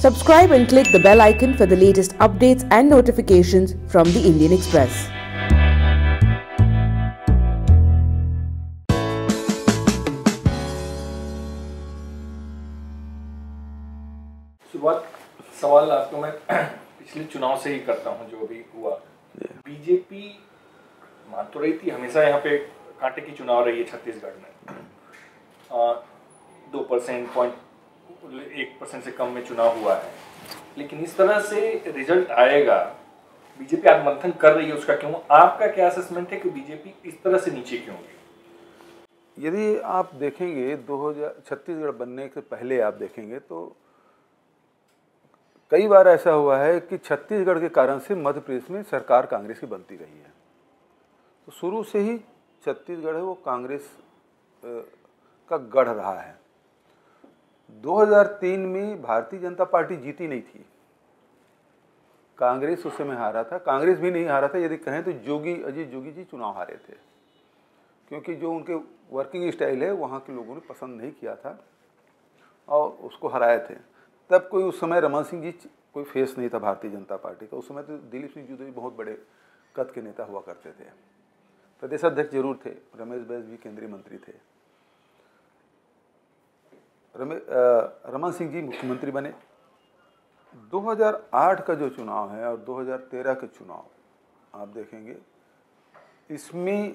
Subscribe and click the bell icon for the latest updates and notifications from the Indian Express. शुरुआत सवाल आपको मैं पिछले चुनाव से ही करता हूं, जो भी हुआ। बीजेपी मान तो रही थी, हमेशा यहाँ पे कांटे की चुनाव रही है छत्तीसगढ़ में। 1% से कम में चुनाव हुआ है, लेकिन इस तरह से रिजल्ट आएगा, बीजेपी आत्ममंथन कर रही है, उसका क्यों? आपका क्या असेसमेंट है कि बीजेपी इस तरह से नीचे क्यों गई? यदि आप देखेंगे 2000 छत्तीसगढ़ बनने से पहले आप देखेंगे तो कई बार ऐसा हुआ है कि छत्तीसगढ़ के कारण से मध्य प्रदेश में सरकार कांग्रेस की बनती रही है। तो शुरू से ही छत्तीसगढ़ है वो कांग्रेस का गढ़ रहा है। 2003 में भारतीय जनता पार्टी जीती नहीं थी, कांग्रेस उस समय हारा था। कांग्रेस भी नहीं हारा था, यदि कहें तो अजीत जोगी जी चुनाव हारे थे, क्योंकि जो उनके वर्किंग स्टाइल है वहाँ के लोगों ने पसंद नहीं किया था और उसको हराए थे। तब कोई उस समय रमन सिंह जी कोई फेस नहीं था भारतीय जनता पार्टी का। उस समय तो दिलीप सिंह जूदेवी बहुत बड़े कद के नेता हुआ करते थे, प्रदेश अध्यक्ष जरूर थे, रमेश बैस भी केंद्रीय मंत्री थे। रमन सिंह जी मुख्यमंत्री बने। 2008 का जो चुनाव है और 2013 के चुनाव आप देखेंगे, इसमें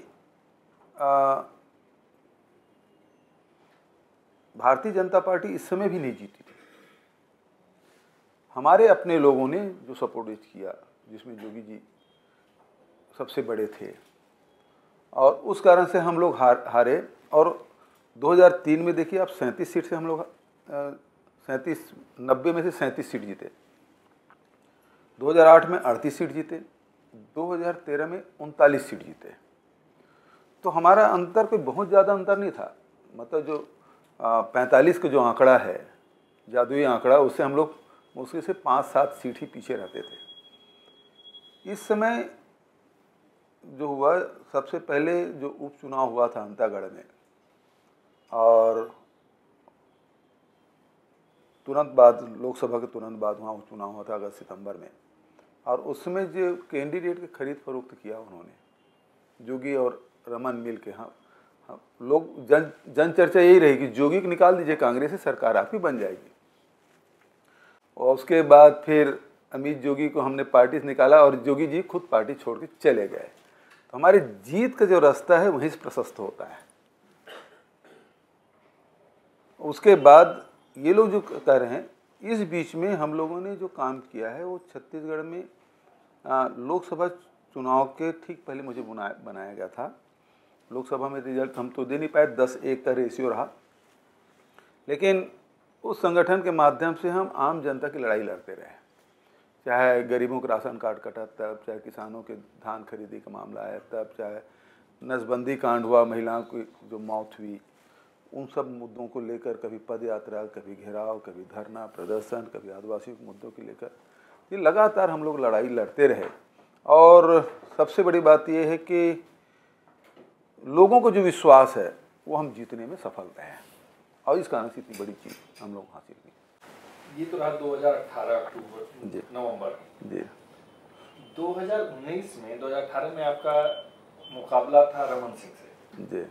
भारतीय जनता पार्टी इस समय भी नहीं जीती थी। हमारे अपने लोगों ने जो सपोर्ट किया, जिसमें जोगी जी सबसे बड़े थे, और उस कारण से हम लोग हारे। और 2003 में देखिए आप 37 सीट से हम लोग 90 में से 37 सीट जीते। 2008 में 38 सीट जीते, 2013 में 39 सीट जीते। तो हमारा अंतर कोई बहुत ज़्यादा अंतर नहीं था। मतलब जो 45 का जो आंकड़ा है, जादुई आंकड़ा, उससे हम लोग मुश्किल से 5-7 सीट ही पीछे रहते थे। इस समय जो हुआ, सबसे पहले जो उपचुनाव हुआ था अंतागढ़ में, और तुरंत बाद लोकसभा के तुरंत बाद वहाँ उपचुनाव हुआ था अगस्त-सितंबर में। और उसमें जो कैंडिडेट के खरीद फरोख्त किया उन्होंने, जोगी और रमन मिल के, हाँ लोग जन चर्चा यही रही कि जोगी को निकाल दीजिए कांग्रेस से, सरकार आपकी बन जाएगी। और उसके बाद फिर अमित जोगी को हमने पार्टी से निकाला और जोगी जी खुद पार्टी छोड़ के चले गए। तो हमारी जीत का जो रास्ता है वहीं से प्रशस्त होता है। उसके बाद ये लोग जो कह रहे हैं, इस बीच में हम लोगों ने जो काम किया है वो छत्तीसगढ़ में लोकसभा चुनाव के ठीक पहले मुझे बनाया गया था। लोकसभा में रिजल्ट हम तो दे नहीं पाए, 10-1 का रेशियो रहा, लेकिन उस संगठन के माध्यम से हम आम जनता की लड़ाई लड़ते रहे। चाहे गरीबों का राशन कार्ड कटा तब, चाहे किसानों के धान खरीदी का मामला आया तब, चाहे नसबंदी कांड हुआ, महिलाओं की जो मौत हुई, उन सब मुद्दों को लेकर कभी पद यात्रा, कभी घेराव, कभी धरना प्रदर्शन, कभी आदिवासी मुद्दों को लेकर, ये लगातार हम लोग लड़ाई लड़ते रहे। और सबसे बड़ी बात यह है कि लोगों को जो विश्वास है वो हम जीतने में सफल रहे हैं, और इस कारण से इतनी बड़ी चीज़ हम लोग हासिल की। ये तो रहा 2018 अक्टूबर नवंबर जी। 2018 में आपका मुकाबला था रमन सिंह से जी।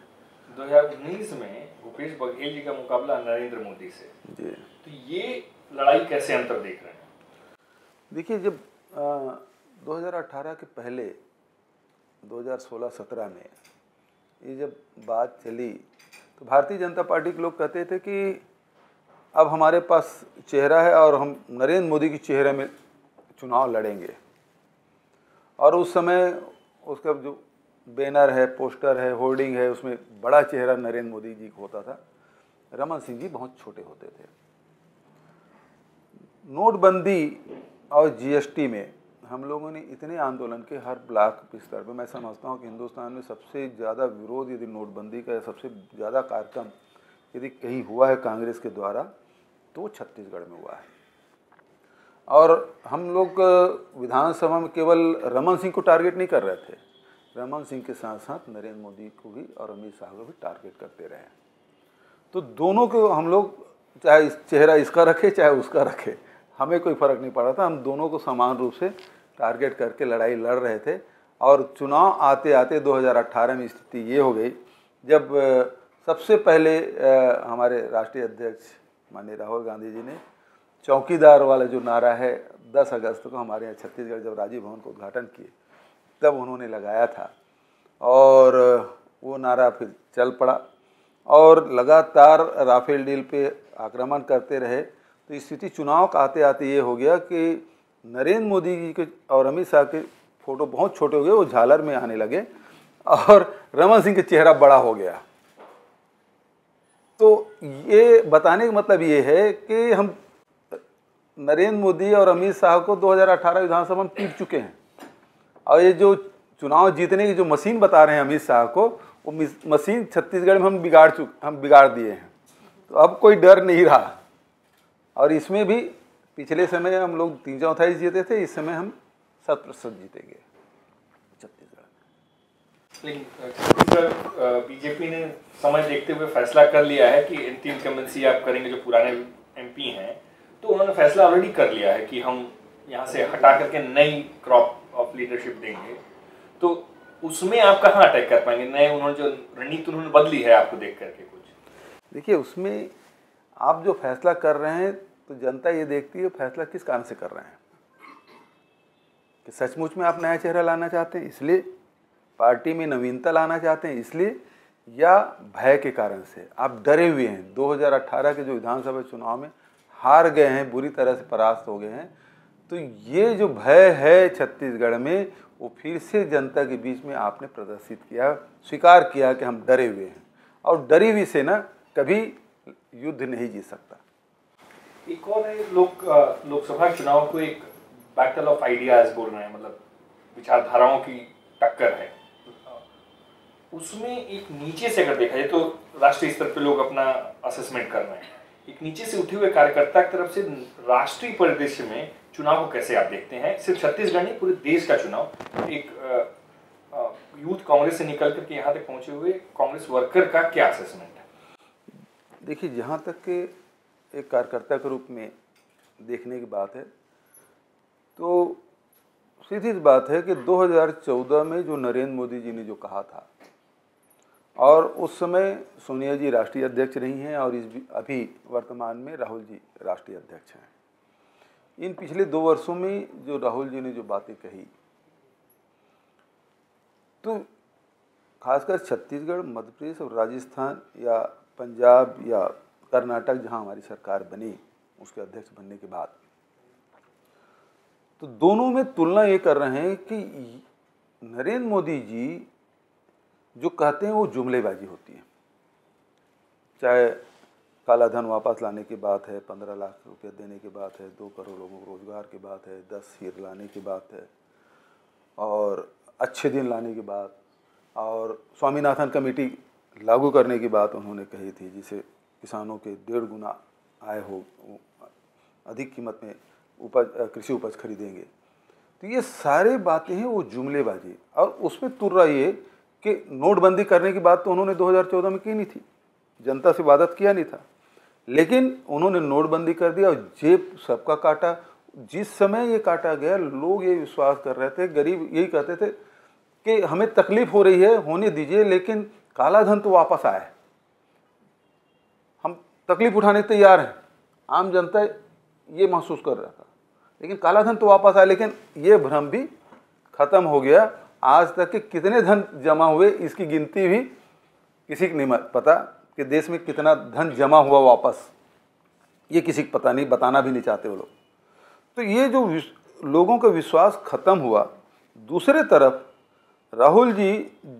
2019 में भूपेश बघेल जी का मुकाबला नरेंद्र मोदी से जी। तो ये लड़ाई कैसे अंतर देख रहे हैं? देखिए, जब 2018 के पहले 2016-17 में ये जब बात चली तो भारतीय जनता पार्टी के लोग कहते थे कि अब हमारे पास चेहरा है और हम नरेंद्र मोदी की चेहरे में चुनाव लड़ेंगे। और उस समय उसका जो बैनर है, पोस्टर है, होर्डिंग है, उसमें बड़ा चेहरा नरेंद्र मोदी जी का होता था, रमन सिंह जी बहुत छोटे होते थे। नोटबंदी और जीएसटी में हम लोगों ने इतने आंदोलन के हर ब्लॉक स्तर पर, मैं समझता हूँ कि हिंदुस्तान में सबसे ज़्यादा विरोध यदि नोटबंदी का, सबसे ज़्यादा कार्यक्रम यदि कहीं हुआ है कांग्रेस के द्वारा तो छत्तीसगढ़ में हुआ है। और हम लोग विधानसभा में केवल रमन सिंह को टारगेट नहीं कर रहे थे, रमन सिंह के साथ साथ नरेंद्र मोदी को भी और अमित शाह को भी टारगेट करते रहे। तो दोनों को हम लोग, चाहे चेहरा इसका रखे चाहे उसका रखे, हमें कोई फ़र्क नहीं पड़ा था, हम दोनों को समान रूप से टारगेट करके लड़ाई लड़ रहे थे। और चुनाव आते आते 2018 में स्थिति ये हो गई जब सबसे पहले हमारे राष्ट्रीय अध्यक्ष माननीय राहुल गांधी जी ने चौकीदार वाला जो नारा है 10 अगस्त को हमारे यहाँ छत्तीसगढ़ जब राजीव भवन का उद्घाटन किए तब उन्होंने लगाया था, और वो नारा फिर चल पड़ा और लगातार राफेल डील पे आक्रमण करते रहे। तो स्थिति चुनाव का आते आते ये हो गया कि नरेंद्र मोदी जी के और अमित शाह के फोटो बहुत छोटे हो गए, वो झालर में आने लगे और रमन सिंह का चेहरा बड़ा हो गया। तो ये बताने का मतलब ये है कि हम नरेंद्र मोदी और अमित शाह को 2018 विधानसभा में पीट चुके हैं, और ये जो चुनाव जीतने की जो मशीन बता रहे हैं अमित शाह को, वो मशीन छत्तीसगढ़ में हम बिगाड़ दिए हैं। तो अब कोई डर नहीं रहा, और इसमें भी पिछले समय हम लोग 3/4 जीते थे, इस समय हम 7% जीतेंगे छत्तीसगढ़। लेकिन छत्तीसगढ़ बीजेपी ने समय देखते हुए फैसला कर लिया है कि एंटी इनकम्बेंसी आप करेंगे। जो पुराने एमपी हैं तो उन्होंने फैसला ऑलरेडी कर लिया है कि हम यहाँ से हटा करके नई क्रॉप ऑफ लीडरशिप देंगे। तो उसमें आप कहाँ अटैक कर पाएंगे? नए उन्होंने जो रणनीति उन्होंने बदली है आपको देख करके कुछ? देखिए, उसमें आप जो फैसला कर रहे हैं तो जनता ये देखती है फैसला किस कारण से कर रहे हैं, कि सचमुच में आप नया चेहरा लाना चाहते हैं इसलिए, पार्टी में नवीनता लाना चाहते हैं इसलिए, या भय के कारण से आप डरे हुए हैं। 2018 के जो विधानसभा चुनाव में हार गए हैं, बुरी तरह से परास्त हो गए हैं, तो ये जो भय है छत्तीसगढ़ में वो फिर से जनता के बीच में आपने प्रदर्शित किया, स्वीकार किया कि हम डरे हुए हैं, और डरी हुई से ना कभी युद्ध नहीं जीत सकता। एक और है, लोकसभा चुनाव को एक बैटल ऑफ आइडियाज बोल रहे हैं, मतलब विचारधाराओं की टक्कर है। उसमें एक नीचे से अगर देखा जाए तो राष्ट्रीय स्तर पे लोग अपना असेसमेंट कर रहे हैं, एक नीचे से उठे हुए कार्यकर्ता की तरफ से राष्ट्रीय परिदृश्य में चुनाव को कैसे आप देखते हैं? सिर्फ छत्तीसगढ़ नहीं, पूरे देश का चुनाव, एक यूथ कांग्रेस से निकल करके यहाँ तक पहुंचे हुए कांग्रेस वर्कर का क्या असेसमेंट है? देखिए, जहाँ तक के एक कार्यकर्ता के रूप में देखने की बात है तो सीधी सी बात है कि 2014 में जो नरेंद्र मोदी जी ने जो कहा था, और उस समय सोनिया जी राष्ट्रीय अध्यक्ष रही हैं और अभी वर्तमान में राहुल जी राष्ट्रीय अध्यक्ष हैं। इन पिछले 2 वर्षों में जो राहुल जी ने जो बातें कही, तो खासकर छत्तीसगढ़, मध्य प्रदेश और राजस्थान या पंजाब या कर्नाटक जहां हमारी सरकार बनी उसके अध्यक्ष बनने के बाद, तो दोनों में तुलना ये कर रहे हैं कि नरेंद्र मोदी जी जो कहते हैं वो जुमलेबाजी होती है। चाहे काला धन वापस लाने की बात है, 15 लाख रुपये देने की बात है, 2 करोड़ लोगों को रोजगार की बात है, 10 हीर लाने की बात है, और अच्छे दिन लाने की बात, और स्वामीनाथन कमेटी लागू करने की बात उन्होंने कही थी, जिसे किसानों के 1.5 गुना आय हो, अधिक कीमत में कृषि उपज खरीदेंगे। तो ये सारे बातें हैं वो जुमलेबाजी। और उसमें तुर्रा ये कि नोटबंदी करने की बात तो उन्होंने 2014 में की नहीं थी, जनता से वादा किया नहीं था, लेकिन उन्होंने नोटबंदी कर दिया और जेब सबका काटा। जिस समय ये काटा गया, लोग ये विश्वास कर रहे थे, गरीब यही कहते थे कि हमें तकलीफ हो रही है, होने दीजिए, लेकिन काला धन तो वापस आया है, हम तकलीफ उठाने तैयार हैं। आम जनता ये महसूस कर रहा था, लेकिन काला धन तो वापस आया। लेकिन ये भ्रम भी खत्म हो गया। आज तक के कितने धन जमा हुए इसकी गिनती भी किसी को नहीं पता, कि देश में कितना धन जमा हुआ वापस, ये किसी को पता नहीं, बताना भी नहीं चाहते वो लोग। तो ये जो लोगों का विश्वास खत्म हुआ। दूसरे तरफ राहुल जी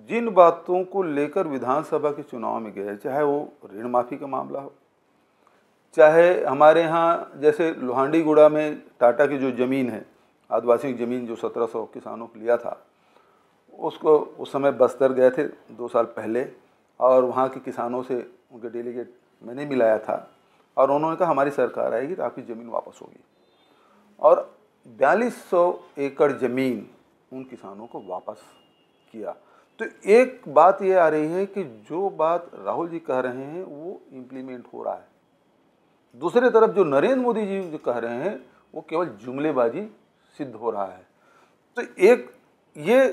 जिन बातों को लेकर विधानसभा के चुनाव में गए, चाहे वो ऋण माफ़ी का मामला हो, चाहे हमारे यहाँ जैसे लोहांडीगुड़ा में टाटा की जो ज़मीन है, आदिवासी की ज़मीन जो 1700 किसानों को लिया था, उसको उस समय बस्तर गए थे 2 साल पहले, और वहाँ के किसानों से उनके डेलीगेट मैंने मिलाया था, और उन्होंने कहा हमारी सरकार आएगी तो आपकी ज़मीन वापस होगी, और 4200 एकड़ ज़मीन उन किसानों को वापस किया। तो एक बात ये आ रही है कि जो बात राहुल जी कह रहे हैं वो इम्प्लीमेंट हो रहा है। दूसरे तरफ जो नरेंद्र मोदी जी जो कह रहे हैं वो केवल जुमलेबाजी सिद्ध हो रहा है। तो एक ये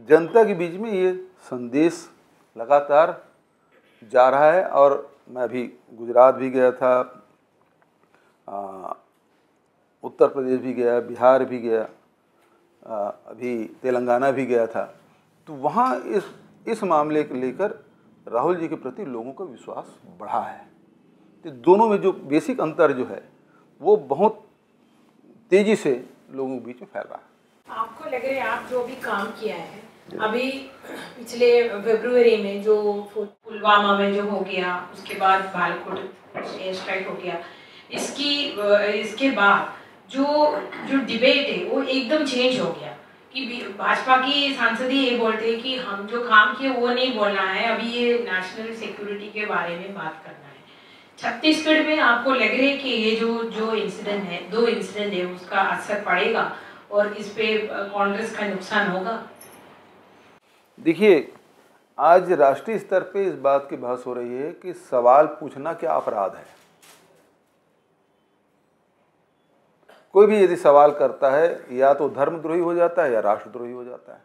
जनता के बीच में ये संदेश लगातार जा रहा है। और मैं अभी गुजरात भी गया था, उत्तर प्रदेश भी गया, बिहार भी गया, अभी तेलंगाना भी गया था। तो वहाँ इस मामले को लेकर राहुल जी के प्रति लोगों का विश्वास बढ़ा है। तो दोनों में जो बेसिक अंतर जो है वो बहुत तेजी से लोगों के बीच में फैल रहा है। आपको लग रहा है आप जो भी काम किया है अभी पिछले फरवरी में जो पुलवामा में जो हो गया, उसके बाद बालाकोट एयर स्ट्राइक हो गया, इसके बाद जो डिबेट है वो एकदम चेंज हो गया कि भाजपा की सांसद ये बोलते हैं कि हम जो काम किए वो नहीं बोलना है, अभी ये नेशनल सिक्योरिटी के बारे में बात करना है। छत्तीसगढ़ में आपको लग रहा है कि ये जो इंसिडेंट है, 2 इंसिडेंट है, उसका असर पड़ेगा और इस पे कांग्रेस का नुकसान होगा? देखिए, आज राष्ट्रीय स्तर पे इस बात की बहस हो रही है कि सवाल पूछना क्या अपराध है। कोई भी यदि सवाल करता है या तो धर्मद्रोही हो जाता है या राष्ट्रद्रोही हो जाता है।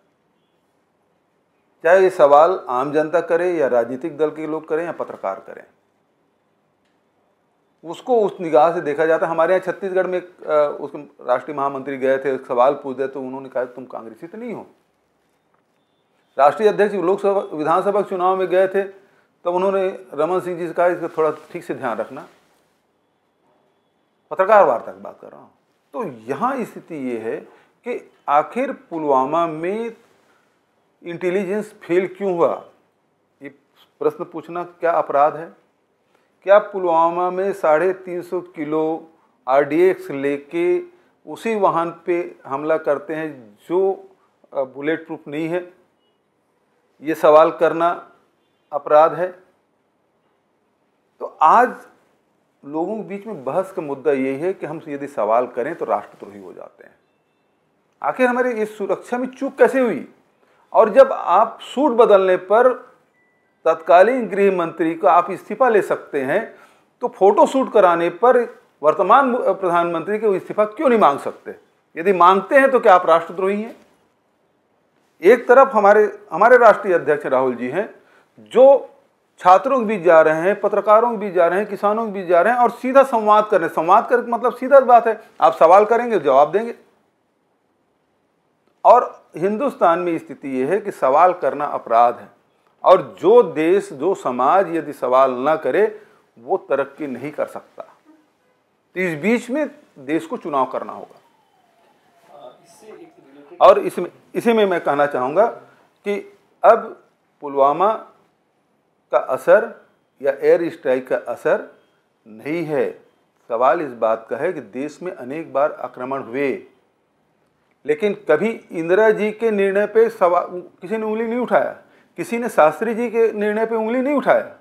चाहे ये सवाल आम जनता करे या राजनीतिक दल के लोग करें या पत्रकार करें, उसको उस निगाह से देखा जाता है। हमारे यहाँ छत्तीसगढ़ में उसके राष्ट्रीय महामंत्री गए थे, सवाल पूछ दे तो उन्होंने कहा तुम कांग्रेसी तो नहीं हो। राष्ट्रीय अध्यक्ष लोकसभा विधानसभा चुनाव में गए थे तब उन्होंने रमन सिंह जी से कहा इसका थोड़ा ठीक से ध्यान रखना। पत्रकार वार्ता की बात कर रहा हूँ। तो यहाँ स्थिति ये है कि आखिर पुलवामा में इंटेलिजेंस फेल क्यों हुआ, ये प्रश्न पूछना क्या अपराध है? क्या पुलवामा में 350 किलो RDX लेके उसी वाहन पे हमला करते हैं जो बुलेट प्रूफ नहीं है, ये सवाल करना अपराध है? तो आज लोगों के बीच में बहस का मुद्दा यही है कि हम यदि सवाल करें तो राष्ट्रद्रोही हो जाते हैं। आखिर हमारे इस सुरक्षा में चूक कैसे हुई? और जब आप सूट बदलने पर तत्कालीन गृह मंत्री को आप इस्तीफा ले सकते हैं, तो फोटो शूट कराने पर वर्तमान प्रधानमंत्री के इस्तीफा क्यों नहीं मांग सकते? यदि मांगते हैं तो क्या आप राष्ट्रद्रोही हैं? एक तरफ हमारे राष्ट्रीय अध्यक्ष राहुल जी हैं जो छात्रों के बीच जा रहे हैं, पत्रकारों के बीच जा रहे हैं, किसानों के बीच जा रहे हैं और सीधा संवाद कर रहे हैं। संवाद कर मतलब सीधा बात है, आप सवाल करेंगे जवाब देंगे। और हिंदुस्तान में स्थिति यह है कि सवाल करना अपराध है और जो देश, जो समाज यदि सवाल ना करे वो तरक्की नहीं कर सकता। तो इस बीच में देश को चुनाव करना होगा। और इसी में मैं कहना चाहूँगा कि अब पुलवामा का असर या एयर स्ट्राइक का असर नहीं है। सवाल इस बात का है कि देश में अनेक बार आक्रमण हुए, लेकिन कभी इंदिरा जी के निर्णय पे किसी ने उंगली नहीं उठाया, किसी ने शास्त्री जी के निर्णय पे उंगली नहीं उठाया,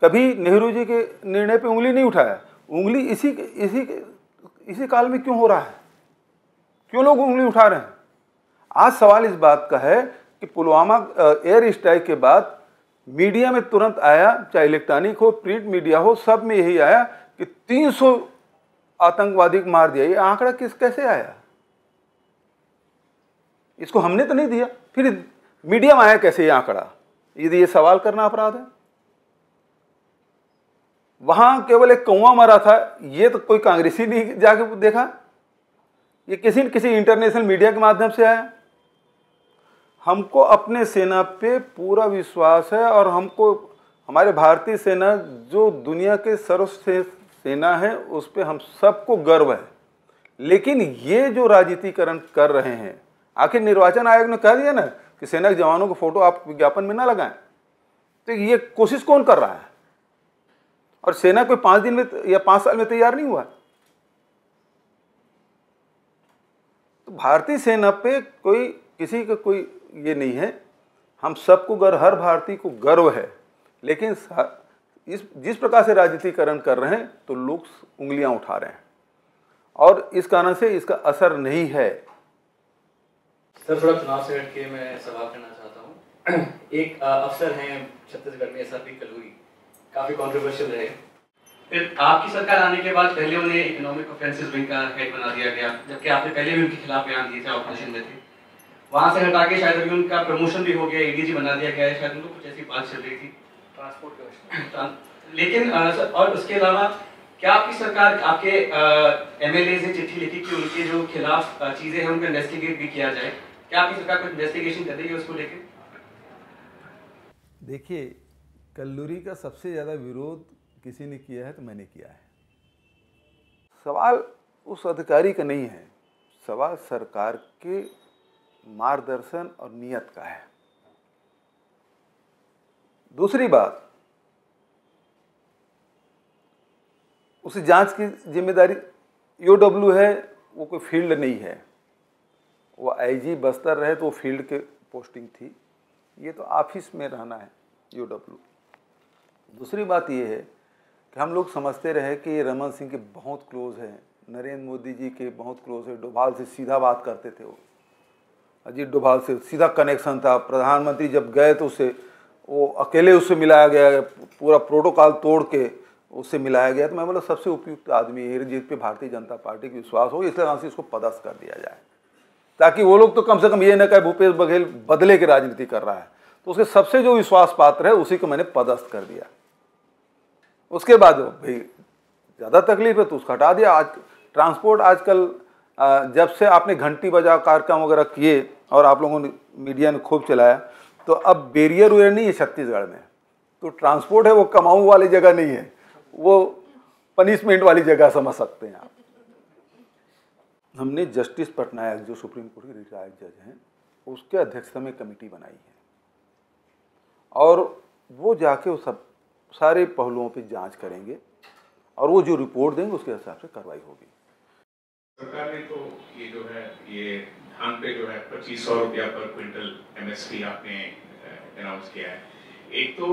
कभी नेहरू जी के निर्णय पे उंगली नहीं उठाया। उंगली इसी काल में क्यों हो रहा है? क्यों लोग उंगली उठा रहे हैं? आज सवाल इस बात का है कि पुलवामा एयर स्ट्राइक के बाद मीडिया में तुरंत आया, चाहे इलेक्ट्रॉनिक हो, प्रिंट मीडिया हो, सब में यही आया कि 300 आतंकवादी को मार दिया। ये आंकड़ा कैसे आया? इसको हमने तो नहीं दिया, फिर मीडिया में आया कैसे ये आंकड़ा? यदि ये सवाल करना अपराध है। वहां केवल एक कौवा मरा था, ये तो कोई कांग्रेसी नहीं जाके देखा, ये किसी इंटरनेशनल मीडिया के माध्यम से आया। हमको अपने सेना पे पूरा विश्वास है और हमको हमारे भारतीय सेना जो दुनिया के सर्वश्रेष्ठ सेना है उस पे हम सबको गर्व है। लेकिन ये जो राजनीतिकरण कर रहे हैं, आखिर निर्वाचन आयोग ने कह दिया ना कि सेना के जवानों को फोटो आप विज्ञापन में ना लगाएं, तो ये कोशिश कौन कर रहा है? और सेना कोई 5 दिन में या 5 साल में तैयार नहीं हुआ। तो भारतीय सेना पे किसी का कोई ये नहीं है, हम सबको हर भारतीय को गर्व है। लेकिन जिस प्रकार से राजनीतिकरण कर रहे हैं तो लोग उंगलियां उठा रहे हैं और इस कारण से इसका असर नहीं है। सर, थोड़ा चुनाव से हट के मैं सवाल करना चाहता हूँ। एक अफसर हैं छत्तीसगढ़ में, SRP कलूरी, काफ़ी कॉन्ट्रोवर्शियल रहे। फिर आपकी सरकार आने के बाद पहले उन्हें इकोनॉमिक ऑफेंसेस विंग का हेड बना दिया गया, जबकि आपने पहले भी उनके खिलाफ बयान दिए थे, ऑपोजिशन में थे। वहाँ से हटा के शायद अभी उनका प्रमोशन भी हो गया, एडीजी बना दिया गया है, शायद उनको कुछ ऐसी बात चल रही थी ट्रांसपोर्ट कमिश्नर। लेकिन सर, और उसके अलावा क्या आपकी सरकार आपके एमएलए से चिट्ठी लिखी कि उनके जो खिलाफ चीज़ें हैं उनको इन्वेस्टिगेट भी किया जाए? क्या आपकी सरकार कुछ इन्वेस्टिगेशन कर रही है उसको लेकर? देखिए, कल्लूरी का सबसे ज़्यादा विरोध किसी ने किया है तो मैंने किया है। सवाल उस अधिकारी का नहीं है, सवाल सरकार के मार्गदर्शन और नियत का है। दूसरी बात, उसे जांच की जिम्मेदारी ईओडब्ल्यू है, वो कोई फील्ड नहीं है। वो आईजी बस्तर रहे तो वो फील्ड के पोस्टिंग थी, ये तो ऑफिस में रहना है ईओडब्ल्यू। दूसरी बात ये है कि हम लोग समझते रहे कि रमन सिंह के बहुत क्लोज हैं, नरेंद्र मोदी जी के बहुत क्लोज है, डोभाल से सीधा बात करते थे वो, अजीत डोभाल से सीधा कनेक्शन था। प्रधानमंत्री जब गए तो उसे वो अकेले उससे मिलाया गया, पूरा प्रोटोकॉल तोड़ के उससे मिलाया गया। तो मैं बोला सबसे उपयुक्त आदमी है, जिस पे भारतीय जनता पार्टी की विश्वास हो, इसलिए वहाँ से इसको पदस्थ कर दिया जाए, ताकि वो लोग तो कम से कम ये न कहे भूपेश बघेल बदले की राजनीति कर रहा है। तो उसके सबसे जो विश्वास पात्र है उसी को मैंने पदस्थ कर दिया। उसके बाद भाई ज़्यादा तकलीफ है तो उसको हटा दिया। आज ट्रांसपोर्ट आजकल जब से आपने घंटी बजा कार्यक्रम वगैरह किए और आप लोगों ने मीडिया ने खूब चलाया, तो अब बैरियर वेरियर नहीं है छत्तीसगढ़ में। तो ट्रांसपोर्ट है वो कमाऊ वाली जगह नहीं है, वो पनिशमेंट वाली जगह समझ सकते हैं आप। हमने जस्टिस पटनायक जो सुप्रीम कोर्ट के रिटायर्ड जज हैं, उसके अध्यक्षता में कमेटी बनाई है और वो जाके वो सब सारे पहलुओं पे जांच करेंगे और वो जो रिपोर्ट देंगे उसके हिसाब से कार्रवाई होगी। सरकार ने तो ये जो है ये धान पे जो है 2500 रुपया पर क्विंटल एमएसपी आपने अनाउंस किया है। एक तो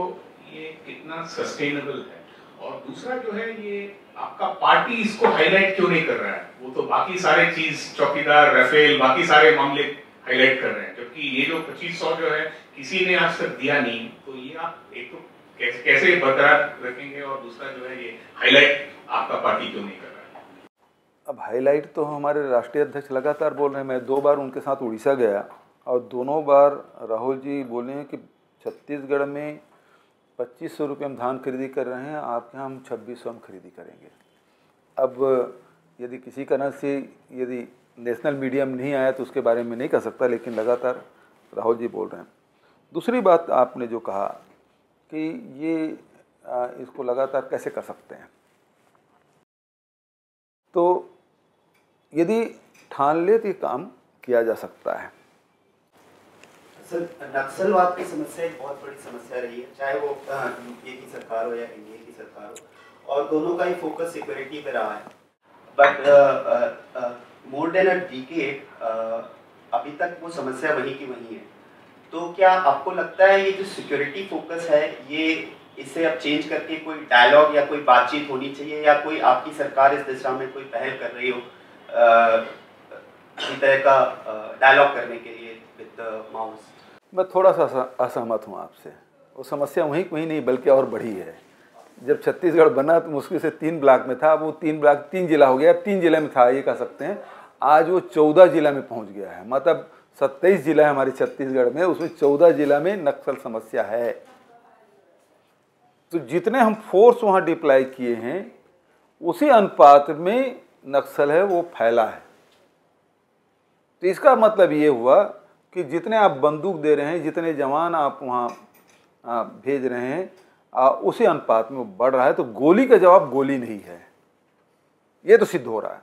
ये कितना सस्टेनेबल है, और दूसरा जो है ये आपका पार्टी इसको हाईलाइट क्यों नहीं कर रहा है? वो तो बाकी सारे चीज, चौकीदार, राफेल, बाकी सारे मामले हाईलाइट कर रहे हैं, जबकि ये जो 2500 जो है किसी ने आज तक दिया नहीं। तो ये आप एक तो कैसे बरकरार रखेंगे, और दूसरा जो है ये हाईलाइट आपका पार्टी क्यों नहीं कर रहा है? अब हाईलाइट तो हमारे राष्ट्रीय अध्यक्ष लगातार बोल रहे हैं। मैं 2 बार उनके साथ उड़ीसा गया और दोनों बार राहुल जी बोले हैं कि छत्तीसगढ़ में 2500 रुपये हम धान खरीदी कर रहे हैं, आपके यहाँ हम 2600 हम खरीदी करेंगे। अब यदि किसी कारण से यदि नेशनल मीडिया में नहीं आया तो उसके बारे में नहीं कह सकता, लेकिन लगातार राहुल जी बोल रहे हैं। दूसरी बात आपने जो कहा कि ये इसको लगातार कैसे कर सकते हैं, तो यदि ठान ले तो ये काम किया जा सकता है। सर, नक्सलवाद की समस्या एक बहुत बड़ी समस्या रही है, चाहे वो यूपीए की सरकार हो या एनडीए की सरकार हो, और दोनों का ही फोकस सिक्योरिटी पे रहा है। But more than a decade अभी तक वो समस्या वही की वही है। तो क्या आपको लगता है ये जो सिक्योरिटी फोकस है, ये इसे अब चेंज करके कोई डायलॉग या कोई बातचीत होनी चाहिए, या कोई आपकी सरकार इस दिशा में कोई पहल कर रही हो इसी तरह का डायलॉग करने के लिए विद माओस? मैं थोड़ा सा असहमत हूँ आपसे। वो समस्या वहीं नहीं बल्कि और बढ़ी है। जब छत्तीसगढ़ बना तो मुश्किल से 3 ब्लॉक में था, वो 3 ब्लॉक 3 जिला हो गया, 3 जिले में था ये कह सकते हैं। आज वो 14 जिला में पहुँच गया है, मतलब 27 जिला है हमारे छत्तीसगढ़ में, उसमें 14 जिला में नक्सल समस्या है। तो जितने हम फोर्स वहाँ डिप्लाई किए हैं उसी अनुपात में नक्सल है वो फैला है। तो इसका मतलब ये हुआ कि जितने आप बंदूक दे रहे हैं, जितने जवान आप वहाँ भेज रहे हैं, उसी अनुपात में वो बढ़ रहा है। तो गोली का जवाब गोली नहीं है, ये तो सिद्ध हो रहा है।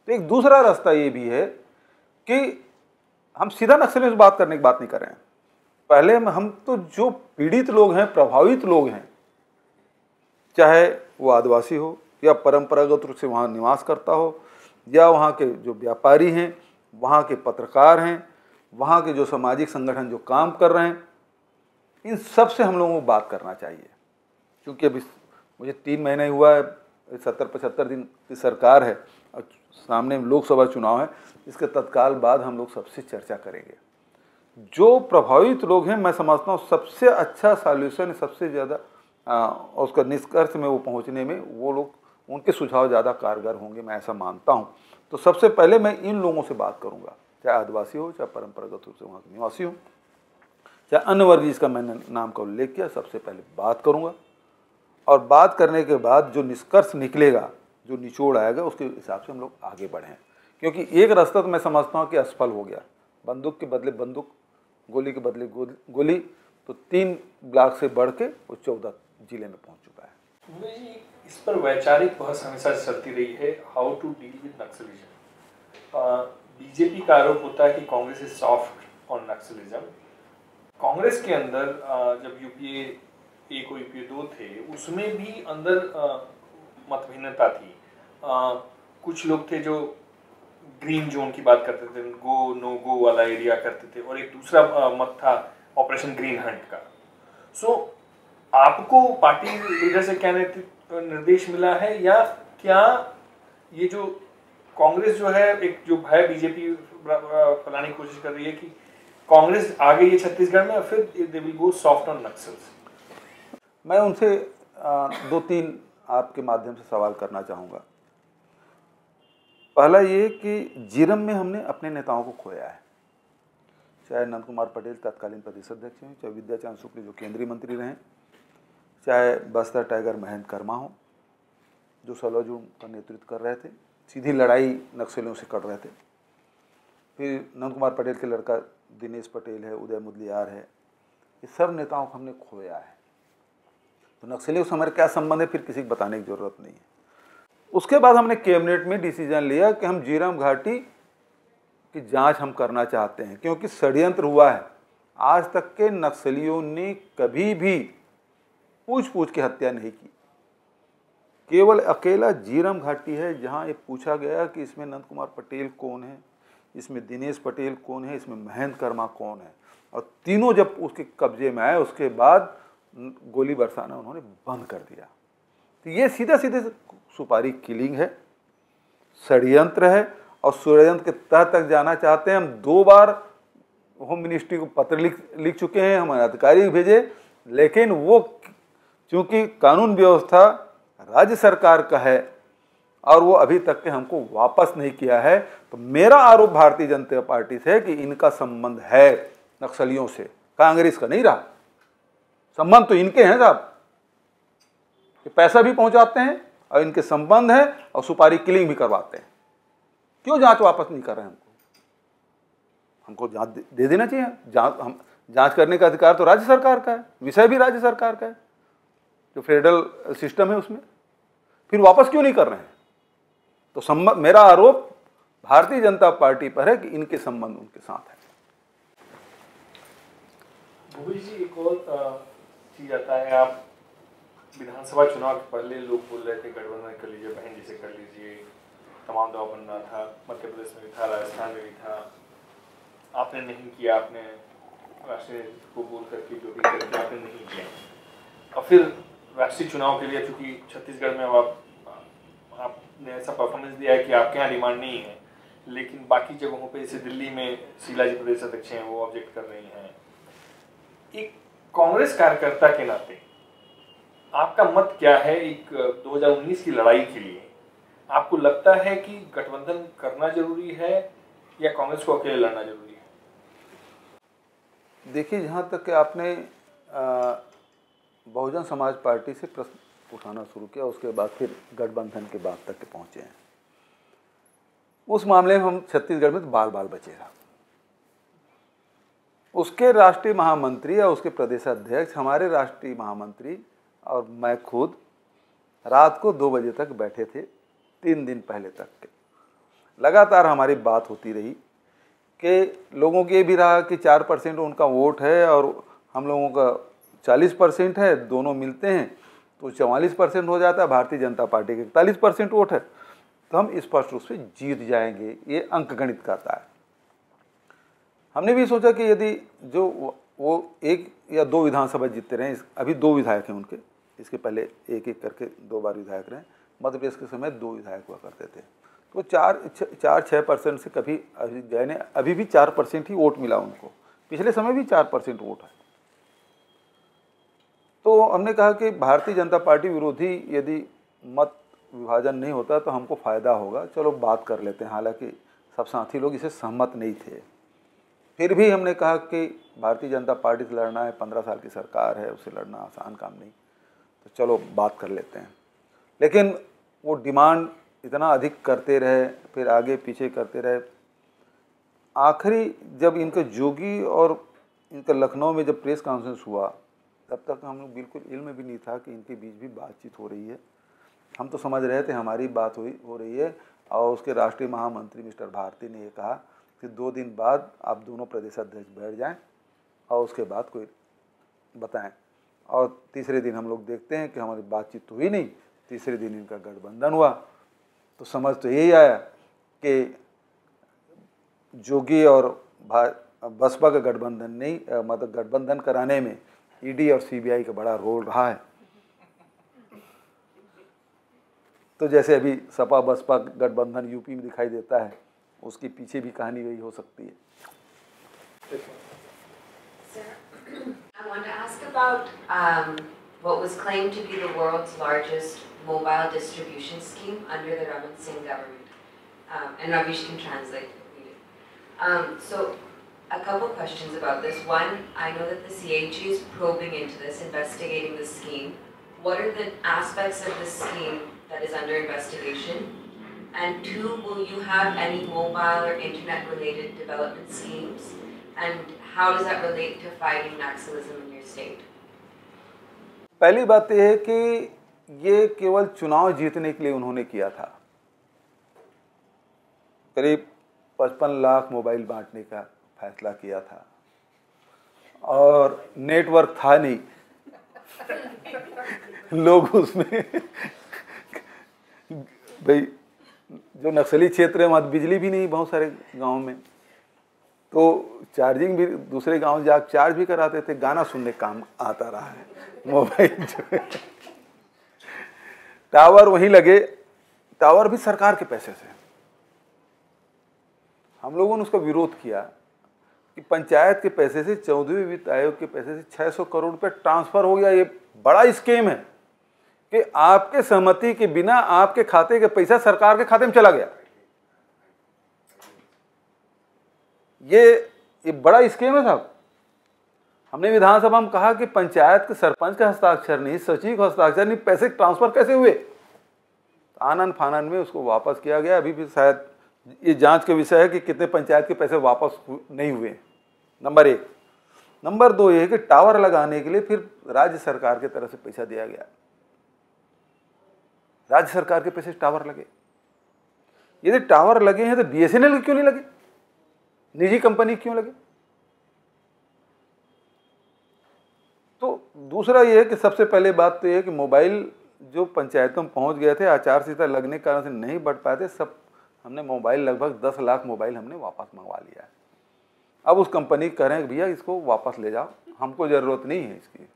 तो एक दूसरा रास्ता ये भी है कि हम सीधा नक्सलियों से बात करने की बात नहीं कर रहे हैं। पहले हम तो जो पीड़ित लोग हैं, प्रभावित लोग हैं, चाहे वो आदिवासी हो या परंपरागत रूप से वहाँ निवास करता हो, या वहाँ के जो व्यापारी हैं, वहाँ के पत्रकार हैं, वहाँ के जो सामाजिक संगठन जो काम कर रहे हैं, इन सब से हम लोगों को बात करना चाहिए। क्योंकि अभी मुझे 3 महीने हुआ है, 70-75 दिन की सरकार है और सामने लोकसभा चुनाव है। इसके तत्काल बाद हम लोग सबसे चर्चा करेंगे। जो प्रभावित लोग हैं, मैं समझता हूँ सबसे अच्छा सॉल्यूशन, सबसे ज़्यादा उसका निष्कर्ष में वो पहुंचने में वो लोग, उनके सुझाव ज़्यादा कारगर होंगे, मैं ऐसा मानता हूं। तो सबसे पहले मैं इन लोगों से बात करूंगा, चाहे आदिवासी हो, चाहे परंपरागत रूप से वहाँ के निवासी हो, चाहे अन्य वर्ग जिसका मैंने नाम का उल्लेख किया, सबसे पहले बात करूंगा। और बात करने के बाद जो निष्कर्ष निकलेगा, जो निचोड़ आएगा, उसके हिसाब से हम लोग आगे बढ़ें। क्योंकि एक रास्ता तो मैं समझता हूँ कि असफल हो गया, बंदूक के बदले बंदूक, गोली के बदले गोली, तो 3 ब्लॉक से बढ़ के वो 14 जिले में पहुँच चुका है। इस पर वैचारिक बहस हमेशा चलती रही है, how to deal with naxalism. BJP का आरोप होता है कि Congress is soft on naxalism. Congress के अंदर जब यूपीए 1 और यूपीए 2 थे, उसमें भी अंदर मतभिन्नता थी। कुछ लोग थे जो ग्रीन जोन की बात करते थे, गो नो गो वाला एरिया करते थे, और एक दूसरा मत था ऑपरेशन ग्रीन हंट का। सो आपको पार्टी लीडर से क्या निर्देश मिला है, या क्या ये जो कांग्रेस जो है, एक जो भय बीजेपी फैलाने की कोशिश कर रही है कि कांग्रेस आ गई है छत्तीसगढ़ में और फिर they will go soft on Naxals? मैं उनसे 2-3 आपके माध्यम से सवाल करना चाहूँगा। पहला ये कि जीरम में हमने अपने नेताओं को खोया है, चाहे नंद कुमार पटेल तत्कालीन प्रदेश अध्यक्ष हैं, चाहे विद्याचंद्र शुक्ल जो केंद्रीय मंत्री रहे, चाहे बस्तर टाइगर महेंद्र कर्मा हो जो सलोजू का नेतृत्व कर रहे थे, सीधी लड़ाई नक्सलियों से कर रहे थे। फिर नंद कुमार पटेल के लड़का दिनेश पटेल है, उदय मुदलियार है, ये सब नेताओं को हमने खोया है। तो नक्सलियों से हमारे क्या संबंध है, फिर किसी को बताने की जरूरत नहीं है। उसके बाद हमने कैबिनेट में डिसीजन लिया कि हम झीरम घाटी की जांच हम करना चाहते हैं, क्योंकि षड्यंत्र हुआ है। आज तक के नक्सलियों ने कभी भी पूछ के हत्या नहीं की, केवल अकेला झीरम घाटी है जहां ये पूछा गया कि इसमें नंद कुमार पटेल कौन है, इसमें दिनेश पटेल कौन है, इसमें महेंद्र कर्मा कौन है, और तीनों जब उसके कब्जे में आए उसके बाद गोली बरसाना उन्होंने बंद कर दिया। तो ये सीधे सुपारी किलिंग है, षड्यंत्र है, और षड्यंत्र के तह तक जाना चाहते हैं। हम 2 बार होम मिनिस्ट्री को पत्र लिख चुके हैं, हमारे अधिकारी भेजे, लेकिन वो चूंकि कानून व्यवस्था राज्य सरकार का है और वो अभी तक के हमको वापस नहीं किया है। तो मेरा आरोप भारतीय जनता पार्टी से है कि इनका संबंध है नक्सलियों से, कांग्रेस का नहीं रहा। संबंध तो इनके हैं साहब, ये पैसा भी पहुंचाते हैं और इनके संबंध है, और सुपारी किलिंग भी करवाते हैं। क्यों जांच वापस नहीं कर रहे हैं? हमको जांच दे देना चाहिए। जांच करने का अधिकार तो राज्य सरकार का है, विषय भी राज्य सरकार का है, जो फेडरल सिस्टम है उसमें। फिर वापस क्यों नहीं कर रहे हैं? तो मेरा आरोप भारतीय जनता पार्टी पर है कि इनके संबंध उनके साथ है। भूपेश जी, एक और चीज आता है, आप विधानसभा चुनाव के पहले लोग बोल रहे थे गठबंधन कर लीजिए, बहन जी से कर लीजिए, तमाम दवा बनना था, मध्य प्रदेश में भी था, राजस्थान में भी था, आपने नहीं किया। आपने राष्ट्रीय को बोल करके जो भी करके आपने नहीं किया, और फिर राष्ट्रीय चुनाव के लिए चूंकि छत्तीसगढ़ में आपने ऐसा परफॉर्मेंस दिया है कि आपके यहाँ डिमांड नहीं है, लेकिन बाकी जगहों पे जैसे दिल्ली में शीला जी प्रदेश अध्यक्ष हैं, वो ऑब्जेक्ट कर रही हैं। एक कांग्रेस कार्यकर्ता के नाते आपका मत क्या है एक 2019 की लड़ाई के लिए? आपको लगता है कि गठबंधन करना जरूरी है या कांग्रेस को अकेले लड़ना जरूरी है? देखिए, जहाँ तक कि आपने बहुजन समाज पार्टी से प्रश्न उठाना शुरू किया, उसके बाद फिर गठबंधन के बाद तक के पहुँचे हैं, उस मामले में हम छत्तीसगढ़ में तो बाल बचे रहा। उसके राष्ट्रीय महामंत्री या उसके प्रदेश अध्यक्ष, हमारे राष्ट्रीय महामंत्री और मैं खुद रात को 2 बजे तक बैठे थे, 3 दिन पहले तक के। लगातार हमारी बात होती रही कि लोगों के भी रहा कि 4% उनका वोट है और हम लोगों का 40% है, दोनों मिलते हैं तो 44% हो जाता है। भारतीय जनता पार्टी के 41% वोट है, तो हम स्पष्ट रूप से जीत जाएंगे, ये अंकगणित कहता है। हमने भी सोचा कि यदि जो वो 1 या 2 विधानसभा जीतते रहे, अभी 2 विधायक हैं उनके, इसके पहले 1-1 करके 2 बार विधायक रहे। मध्य प्रदेश के समय 2 विधायक हुआ करते थे, तो 4-6% से कभी गए ने, अभी भी 4% ही वोट मिला उनको, पिछले समय भी 4% वोट है। तो हमने कहा कि भारतीय जनता पार्टी विरोधी यदि मत विभाजन नहीं होता तो हमको फ़ायदा होगा, चलो बात कर लेते हैं। हालांकि सब साथी लोग इसे सहमत नहीं थे। फिर भी हमने कहा कि भारतीय जनता पार्टी से लड़ना है, 15 साल की सरकार है, उससे लड़ना आसान काम नहीं, तो चलो बात कर लेते हैं। लेकिन वो डिमांड इतना अधिक करते रहे, फिर आगे पीछे करते रहे। आखिरी जब इनका जोगी और इनका लखनऊ में जब प्रेस कॉन्फ्रेंस हुआ, तब तक हम लोग बिल्कुल इल्म भी नहीं था कि इनके बीच भी बातचीत हो रही है। हम तो समझ रहे थे हमारी बात हो रही है, और उसके राष्ट्रीय महामंत्री मिस्टर भारती ने ये कहा कि 2 दिन बाद आप दोनों प्रदेशाध्यक्ष बैठ जाएं और उसके बाद कोई बताएं। और तीसरे दिन हम लोग देखते हैं कि हमारी बातचीत तो हुई नहीं, तीसरे दिन इनका गठबंधन हुआ। तो समझ तो यही आया कि जोगी और बसपा का गठबंधन नहीं, मतलब गठबंधन कराने में ईडी और सीबीआई का बड़ा रोल रहा है। तो जैसे अभी सपा बसपा गठबंधन यूपी में दिखाई देता है, उसके पीछे भी कहानी वही हो सकती है। I want to ask about what was claimed to be the world's largest mobile distribution scheme under the Raman Singh government. And Ravish can translate. So, a couple questions about this. One, I know that the CAG is probing into this, investigating the scheme. What are the aspects of the scheme that is under investigation? And 2, will you have any mobile or internet-related development schemes? And how does that relate to fighting Naxalism in your state? पहली बात यह है कि ये केवल चुनाव जीतने के लिए उन्होंने किया था। करीब 55 लाख मोबाइल बांटने का फैसला किया था, और नेटवर्क था नहीं। लोग उसमें भाई जो नक्सली क्षेत्र है वहाँ बिजली भी नहीं बहुत सारे गांव में, तो चार्जिंग भी दूसरे गांव जाकर चार्ज भी कराते थे। गाना सुनने काम आता रहा है मोबाइल जो है। टावर वहीं लगे, टावर भी सरकार के पैसे से। हम लोगों ने उसका विरोध किया कि पंचायत के पैसे से, 14वें वित्त आयोग के पैसे से 600 करोड़ रुपए ट्रांसफर हो गया। ये बड़ा स्कीम है कि आपके सहमति के बिना आपके खाते का पैसा सरकार के खाते में चला गया। ये बड़ा स्कीम है साहब। हमने विधानसभा में कहा कि पंचायत के सरपंच का हस्ताक्षर नहीं, सचिव का हस्ताक्षर नहीं, पैसे ट्रांसफर कैसे हुए? आनन फानन में उसको वापस किया गया। अभी भी शायद ये जांच का विषय है कि कितने पंचायत के पैसे वापस नहीं हुए, नंबर 1। नंबर 2 ये है कि टावर लगाने के लिए फिर राज्य सरकार की तरफ से पैसा दिया गया। राज्य सरकार के पैसे टावर लगे। यदि टावर लगे हैं तो बीएसएनएल क्यों नहीं लगे? निजी कंपनी क्यों लगे? तो दूसरा ये है कि सबसे पहले बात तो ये है कि मोबाइल जो पंचायतों में पहुंच गए थे, आचार संहिता लगने के कारण से नहीं बढ़ पाए थे, सब हमने मोबाइल लगभग 10 लाख मोबाइल हमने वापस मंगवा लिया है। अब उस कंपनी कह रहे हैं कि भैया इसको वापस ले जाओ, हमको ज़रूरत नहीं है इसकी।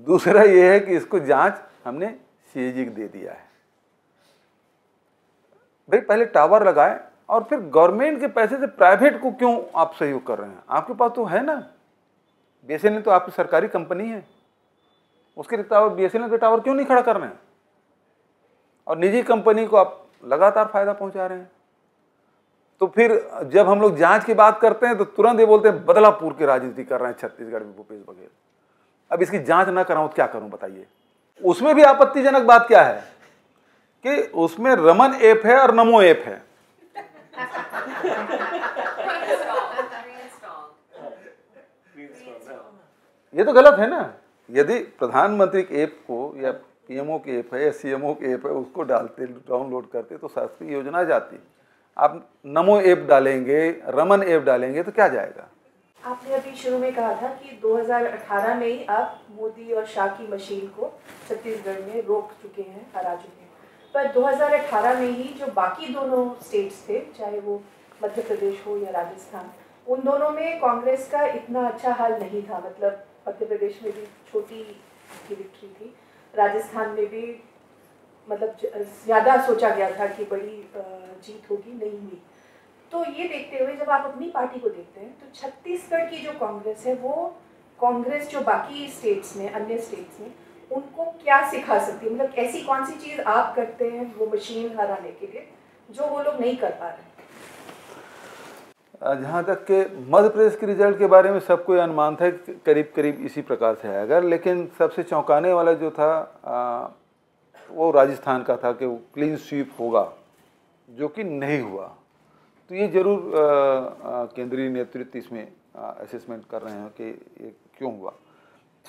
दूसरा ये है कि इसको जांच हमने सीएजी को दे दिया है। भाई पहले टावर लगाए और फिर गवर्नमेंट के पैसे से प्राइवेट को क्यों आप सहयोग कर रहे हैं? आपके पास तो है ना, बीएसएनएल तो आपकी सरकारी कंपनी है, उसके टावर बीएसएनएल के टावर क्यों नहीं खड़ा कर रहे हैं? और निजी कंपनी को आप लगातार फायदा पहुंचा रहे हैं। तो फिर जब हम लोग जांच की बात करते हैं तो तुरंत ये बोलते हैं बदलापुर की राजनीति कर रहे हैं छत्तीसगढ़ में भूपेश बघेल। अब इसकी जांच ना कराऊं तो क्या करूं बताइए? उसमें भी आपत्तिजनक बात क्या है कि उसमें रमन ऐप है और नमो ऐप है। ये तो गलत है ना। यदि प्रधानमंत्री के ऐप को या पीएमओ के ऐप है या सीएमओ के ऐप है उसको डालते, डाउनलोड करते तो शासकीय योजना जाती। आप नमो ऐप डालेंगे, रमन ऐप डालेंगे तो क्या जाएगा? आपने अभी शुरू में कहा था कि 2018 में ही आप मोदी और शाह की मशीन को छत्तीसगढ़ में रोक चुके हैं, हरा चुके हैं। पर 2018 में ही जो बाकी दोनों स्टेट्स थे, चाहे वो मध्य प्रदेश हो या राजस्थान, उन दोनों में कांग्रेस का इतना अच्छा हाल नहीं था। मतलब मध्य प्रदेश में भी छोटी विक्ट्री थी, राजस्थान में भी मतलब ज़्यादा सोचा गया था कि बड़ी जीत होगी, नहीं हुई। तो ये देखते हुए जब आप अपनी पार्टी को देखते हैं तो छत्तीसगढ़ की जो कांग्रेस है वो कांग्रेस जो बाकी स्टेट्स में, अन्य स्टेट्स में, उनको क्या सिखा सकती है? मतलब ऐसी कौन सी चीज़ आप करते हैं वो मशीन हराने के लिए जो वो लोग नहीं कर पा रहे? जहाँ तक के मध्य प्रदेश के रिजल्ट के बारे में सबको अनुमान था करीब करीब इसी प्रकार से आएगा, लेकिन सबसे चौंकाने वाला जो था वो राजस्थान का था कि वो क्लीन स्वीप होगा, जो कि नहीं हुआ। तो ये जरूर केंद्रीय नेतृत्व इसमें असेसमेंट कर रहे हैं कि ये क्यों हुआ।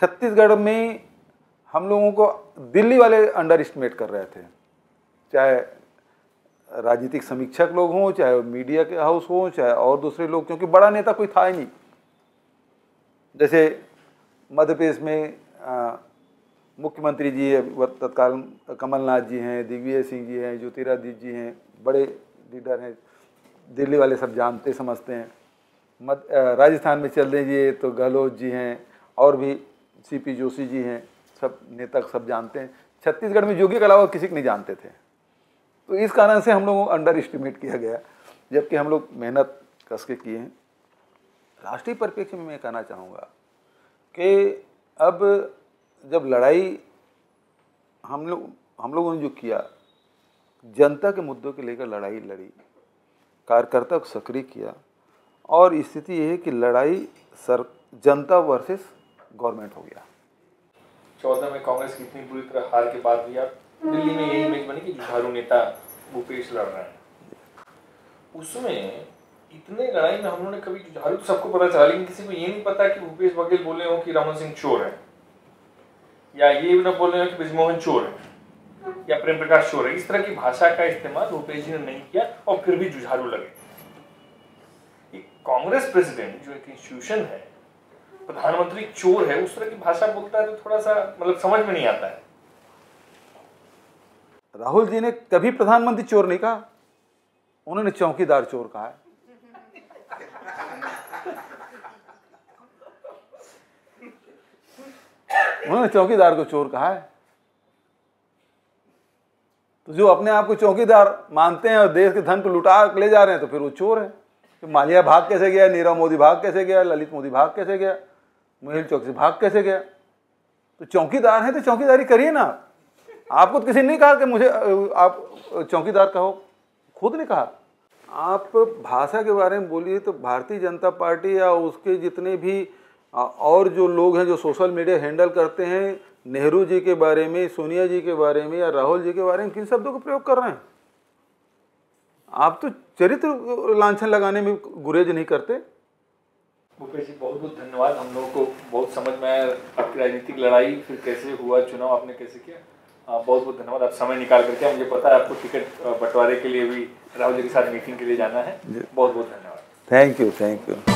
छत्तीसगढ़ में हम लोगों को दिल्ली वाले अंडर एस्टिमेट कर रहे थे, चाहे राजनीतिक समीक्षक लोग हों, चाहे मीडिया के हाउस हों, चाहे और दूसरे लोग, क्योंकि बड़ा नेता कोई था ही नहीं। जैसे मध्य प्रदेश में मुख्यमंत्री जी तत्काल कमलनाथ जी हैं, दिग्विजय सिंह जी हैं, ज्योतिरादित्य जी हैं, बड़े लीडर हैं, दिल्ली वाले सब जानते समझते हैं। राजस्थान में चल दीजिए तो गहलोत जी हैं और भी सीपी जोशी जी हैं, सब नेता सब जानते हैं। छत्तीसगढ़ में योगी के अलावा किसी को नहीं जानते थे। तो इस कारण से हम लोगों को अंडर एस्टिमेट किया गया, जबकि हम लोग मेहनत कस के किए हैं। राष्ट्रीय परिप्रेक्ष्य में मैं कहना चाहूँगा कि अब जब लड़ाई हम लोगों ने जो किया, जनता के मुद्दों के लेकर लड़ाई लड़ी, कार्यकर्ता को सक्रिय किया, और स्थिति ये है कि लड़ाई जनता वर्सेस गवर्नमेंट हो गया। 14 में कांग्रेस की इतनी बुरी तरह हार के बाद भी आप दिल्ली में यही इमेज बनी कि जुझारू नेता भूपेश लड़ रहे हैं। उसमें इतने लड़ाई में हम लोगों ने कभी जुझारू तो सबको पता चला, लेकिन किसी को ये नहीं पता कि भूपेश बघेल बोले हो कि रमन सिंह चोर है, या ये भी न बोले हो कि ब्रिजमोहन चोर है, या प्रेम प्रकाश चोर है। इस तरह की भाषा का इस्तेमाल भूपेश जी ने नहीं किया और फिर भी जुझारू लगे। कांग्रेस प्रेसिडेंट जो एक इंस्टीट्यूशन है, प्रधानमंत्री चोर है, उस तरह की भाषा बोलता है तो थोड़ा सा मतलब समझ में नहीं आता है। राहुल जी ने कभी प्रधानमंत्री चोर नहीं कहा, उन्होंने चौकीदार चोर कहा है। उन्होंने चौकीदार को चोर कहा है। तो जो अपने आप को चौकीदार मानते हैं और देश के धन को लुटा ले जा रहे हैं, तो फिर वो चोर है। तो मालिया भाग कैसे गया, नीरव मोदी भाग कैसे गया, ललित मोदी भाग कैसे गया, मेहुल चौकसी भाग कैसे गया? तो चौकीदार है तो चौकीदारी करिए ना। आपको तो किसी ने नहीं कहा कि मुझे आप चौकीदार कहो, खुद ने कहा। आप भाषा के बारे में बोलिए तो भारतीय जनता पार्टी या उसके जितने भी और जो लोग हैं जो सोशल मीडिया हैंडल करते हैं, नेहरू जी के बारे में, सोनिया जी के बारे में या राहुल जी के बारे में किन शब्दों का प्रयोग कर रहे हैं? आप तो चरित्र लांछन लगाने में गुरेज नहीं करते। भूपेश जी बहुत बहुत धन्यवाद। हम लोगों को बहुत समझ में आया आपकी राजनीतिक लड़ाई, फिर कैसे हुआ चुनाव, आपने कैसे किया। बहुत बहुत धन्यवाद। आप समय निकाल करके, मुझे पता है आपको टिकट बंटवारे के लिए भी राहुल जी के साथ मीटिंग के लिए जाना है। बहुत बहुत धन्यवाद। Thank you.